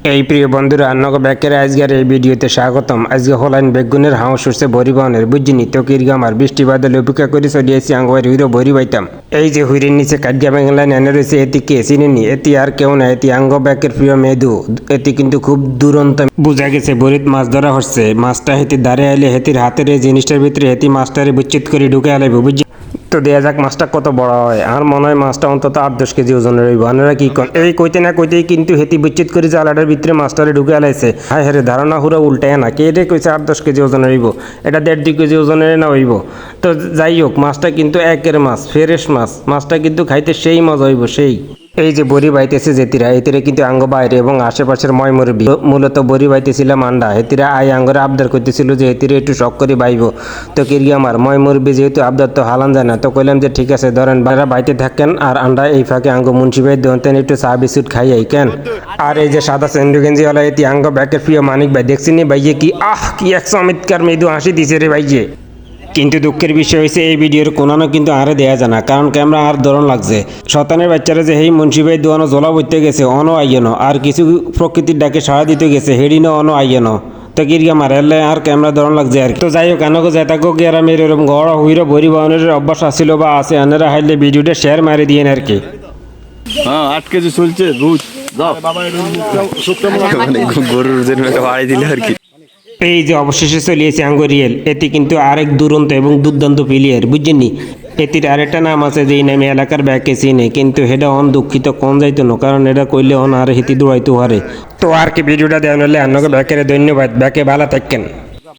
এই প্রিয় বন্ধুরা আন্নগো ব্যাকের আজকের এই ভিডিওতে স্বাগতম। আজকে হলাইন বেগুনের হাঁস উঠছে বড়ি বানের বুঝিনি তো কিরগামার বৃষ্টি বাদলে অপেক্ষা করে চলিয়েছি আঙ্গের হুইরো বড়ি বাইতাম। এই যে হুইরের নিচে কাটিয়া বাংলায় এনে রয়েছে এটি কে চিনিনি, এটি আর কেউ না, এটি আঙ্গ ব্যাকের প্রিয় মেদু। এটি কিন্তু খুব দুরন্ত বোঝা গেছে বড়িত মাছ ধরা হচ্ছে। মাছটা হেতি দাঁড়ে আইলে হেতির হাতের এই জিনিসটার ভিতরে হেতি মাছটারে বিচ্ছিত করে ঢুকে আলাইব বুঝছি। তো দেয়া যাক মাছটা কত বড় হয়। আর মনে হয় মাছটা অন্তত 8-10 কেজি ওজনের হইব। আপনারা কি কন? এই কইতে না কইতেই কিন্তু হেতি বিচ্ছিত করে জালাটার ভিতরে মাছটারে ঢুকে আলাইছে। হায় হায়, ধারণা হুরা উল্টায় না, কে রে কইছে 8-10 কেজি ওজনের হইব, এটা 1.5-2 কেজি ওজনের না হইব। তো যাই হোক, মাছটা কিন্তু একের মাছ, ফ্রেশ মাছ। মাছটা কিন্তু খাইতে সেই মজা হইব সেই। এই যে বড়ি বাইতেছে যেতিরা, এতিরা কিন্তু আঙ্গ বাইরে এবং আশেপাশের ময় মুরব্বী মূলত বড়ি বাইতেছিলাম আন্ডা। এতিরা আয় আঙ্গরে আবদার করতেছিল যে এতিরে একটু শখ করে বাইব। তো কিরগি আমার ময় মুরব্বী যেহেতু আবদার তো হালান যায় না, তো কইলাম যে ঠিক আছে ধরেন বাইরা বাইতে থাকেন আর আন্ডা এই ফাঁকে আঙ্গ মুন্সি ভাই দোনতেন একটু চা বিস্কুট খাইয়াই কেন। আর এই যে সাদা সেন্ডু গেঞ্জি ওলা এটি আঙ্গ ব্যাকের প্রিয় মানিক ভাই, দেখছিনি ভাইয়ে কি কি এক চমৎকার মৃদু হাসি দিছে রে ভাইয়ে। কিন্তু দুঃখের বিষয় হয়েছে এই ভিডিওর কোনানো কিন্তু আরে দেয়া যায় না, কারণ ক্যামেরা আর ধরন লাগছে। শতানের বাচ্চারা যে এই মুন্সিবাই দোয়ানো জলা বইতে গেছে অনো আইয়েনো, আর কিছু প্রকৃতির ডাকে সাড়া দিতে গেছে হেডিনো অনো আইয়েনো। তো কিরগা মারে আর ক্যামেরা ধরন লাগছে আর কি। তো যাই হোক, আনগো যেতাকো কি আর আমি এরকম গড় হুইরো বড়ি বাউনের অভ্যাস আসছিল বা আছে, আনারা হাইলে ভিডিওটা শেয়ার মারি দিয়ে আর কি। হ্যাঁ 8 কেজি চলছে রোজ যাও গরুর জন্য একটা বাড়ি দিলে আর কি। এই যে অবশেষে চলিয়েছে আঙ্গরিয়েল, এটি কিন্তু আরেক দুরন্ত এবং দুর্দান্ত প্লেয়ার বুঝছেন। এটির আরেকটা নাম আছে যেই নামে এলাকার ব্যাকে চিনে, কিন্তু হেডা অন দুঃখিত কোন যাইতো না, কারণ এটা কইলে অন আর হিতি দৌড়াইতে পারে। তো আর কি ভিডিওটা দেওয়া হলে আপনাকে ব্যাকের ধন্যবাদ, ব্যাকে ভালো থাকেন।